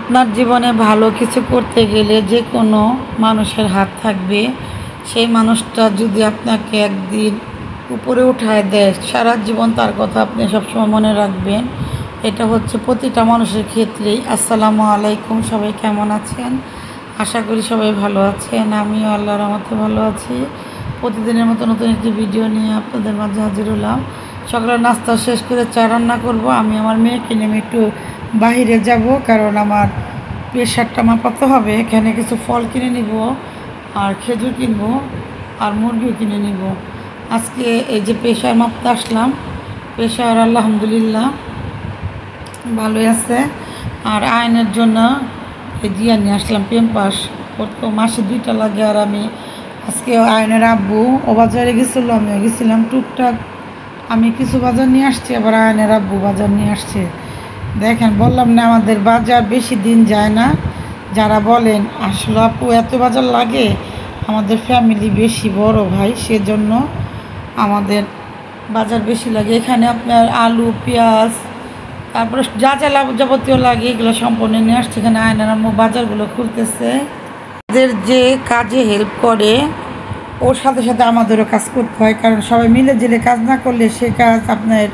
আপনার জীবনে ভালো কিছু করতে গেলে যে কোনো মানুষের হাত থাকবে। সেই মানুষটা যদি আপনাকে একদিন উপরে উঠায় দেয়, সারা জীবন তার কথা আপনি সবসময় মনে রাখবেন। এটা হচ্ছে প্রতিটা মানুষের ক্ষেত্রেই। আসসালামু আলাইকুম, সবাই কেমন আছেন? আশা করি সবাই ভালো আছেন। আমিও আল্লাহর রহমতে ভালো আছি। প্রতিদিনের মতো নতুন একটি ভিডিও নিয়ে আপনাদের মাঝে হাজির হলাম। সকালে নাস্তা শেষ করে চা রান্না করব। আমি আমার মেয়েকে নিয়ে একটু বাহিরে যাব, কারণ আমার প্রেশারটা মাপাতে হবে। এখানে কিছু ফল কিনে নিব, আর খেজুর কিনবো, আর মুরগিও কিনে নিব। আজকে এই যে প্রেশার মাপতে আসলাম, প্রেশার আলহামদুলিল্লাহ ভালোই আছে। আর আয়নের জন্য এই জিয়া নিয়ে আসলাম পেম্পাস। ওর তো মাসে 2টা লাগে। আর আমি আজকে আয়নের আব্বু ও বাজারে গেছিলো, আমিও গেছিলাম টুকটাক। আমি কিছু বাজার নিয়ে আসছি, আবার আয়নের আব্বু বাজার নিয়ে আসছে। দেখেন, বললাম না আমাদের বাজার বেশি দিন যায় না। যারা বলেন আসলে আপু এত বাজার লাগে, আমাদের ফ্যামিলি বেশি বড় ভাই, সেজন্য আমাদের বাজার বেশি লাগে। এখানে আপনার আলু, পেঁয়াজ, তারপরে যা যা যাবতীয় লাগে এগুলো সম্পূর্ণ নিয়ে আসছে। এখানে আয়নার আম্মু বাজারগুলো খুলতেছে। আমাদের যে কাজে হেল্প করে ওর সাথে সাথে আমাদেরও কাজ করতে হয়, কারণ সবাই মিলে জেলে কাজ না করলে সে কাজ আপনার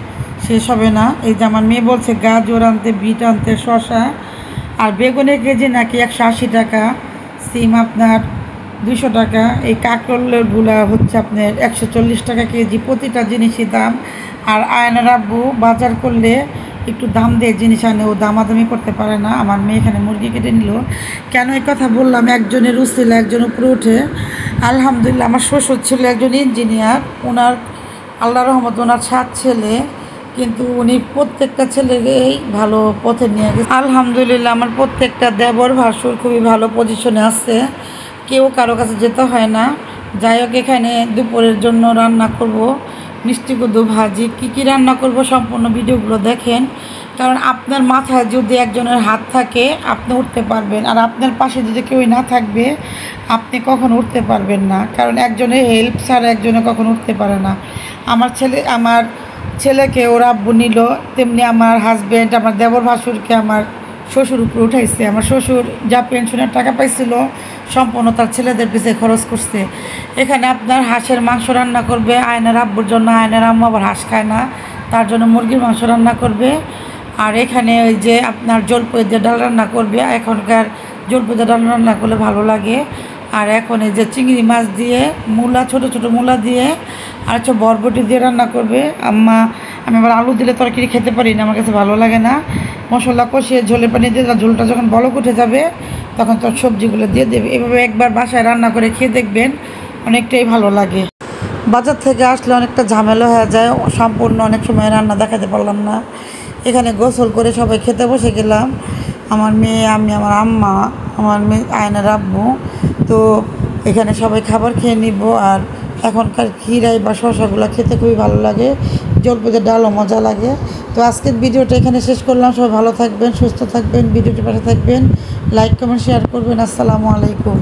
শেষ হবে না। এই যে আমার মেয়ে বলছে গাজর আনতে, বিট আনতে, শসা আর বেগুনের কেজি নাকি 180 টাকা, সিম আপনার 200 টাকা, এই কাঁকরোলগুলো হচ্ছে আপনার 140 টাকা কেজি। প্রতিটা জিনিসই দাম। আর আয়নার আব্বু বাজার করলে একটু দাম দিয়ে জিনিস আনে, ও দামাদামি করতে পারে না। আমার মেয়ে এখানে মুরগি কেটে নিল। কেন এই কথা বললাম, একজনের উছিলা একজন উপরে উঠে। আলহামদুলিল্লাহ, আমার শ্বশুর ছিল একজন ইঞ্জিনিয়ার। ওনার আল্লাহ রহমত, ওনার 7 ছেলে, কিন্তু উনি প্রত্যেকটা ছেলেকেই ভালো পথে নিয়ে গেছে। আলহামদুলিল্লাহ, আমার প্রত্যেকটা দেবর ভাসুর খুবই ভালো পজিশনে আছে, কেউ কারো কাছে যেতে হয় না। যাই হোক, এখানে দুপুরের জন্য রান্না করব মিষ্টি কুদু ভাজি। কী রান্না করব সম্পূর্ণ ভিডিওগুলো দেখেন, কারণ আপনার মাথায় যদি একজনের হাত থাকে আপনি উঠতে পারবেন, আর আপনার পাশে যদি কেউ না থাকবে আপনি কখনো উঠতে পারবেন না, কারণ একজনের হেল্প ছাড়া একজনে কখনো উঠতে পারে না। আমার ছেলেকে ওর আব্বু নিল, তেমনি আমার হাজব্যান্ড, আমার দেবর ভাসুরকে আমার শ্বশুর উপরে উঠাইছে। আমার শ্বশুর যা পেনশনের টাকা পাইছিল সম্পূর্ণ তার ছেলেদের পিছিয়ে খরচ করছে। এখানে আপনার হাঁসের মাংস রান্না করবে আয়নার আব্বুর জন্য। আয়নার আম্মু আবার হাঁস খায় না, তার জন্য মুরগির মাংস রান্না করবে। আর এখানে ওই যে আপনার জলপাই দিয়ে ডাল রান্না করবে। এখনকার জলপাই দিয়ে ডাল রান্না করলে ভালো লাগে। আর এখন এই যে চিংড়ি মাছ দিয়ে, মূলা, ছোটো ছোটো মূলা দিয়ে, আর হচ্ছে বরবটি দিয়ে রান্না করবে আম্মা। আমি আবার আলু দিলে তরকারি খেতে পারি না, আমার কাছে ভালো লাগে না। মশলা কষিয়ে ঝোলে পানি দিয়ে, ঝোলটা যখন বলক উঠে যাবে তখন তোর সবজিগুলো দিয়ে দেবে। এভাবে একবার বাসায় রান্না করে খেয়ে দেখবেন, অনেকটাই ভালো লাগে। বাজার থেকে আসলে অনেকটা ঝামেলা হয়ে যায়, সম্পূর্ণ অনেক সময় রান্না দেখাতে পারলাম না। এখানে গোসল করে সবাই খেতে বসে গেলাম, আমার মেয়ে, আমি, আমার আম্মা, আমার মেয়ে আয়নার আব্বু। তো এখানে সবাই খাবার খেয়ে নিব। আর এখনকার খিরাই বা শসাগুলো খেতে খুবই ভালো লাগে, জলপাইয়ের ডালও মজা লাগে। তো আজকের ভিডিওটা এখানে শেষ করলাম। সবাই ভালো থাকবেন, সুস্থ থাকবেন, ভিডিওটির পাশে থাকবেন, লাইক কমেন্ট শেয়ার করবেন। আসসালামু আলাইকুম।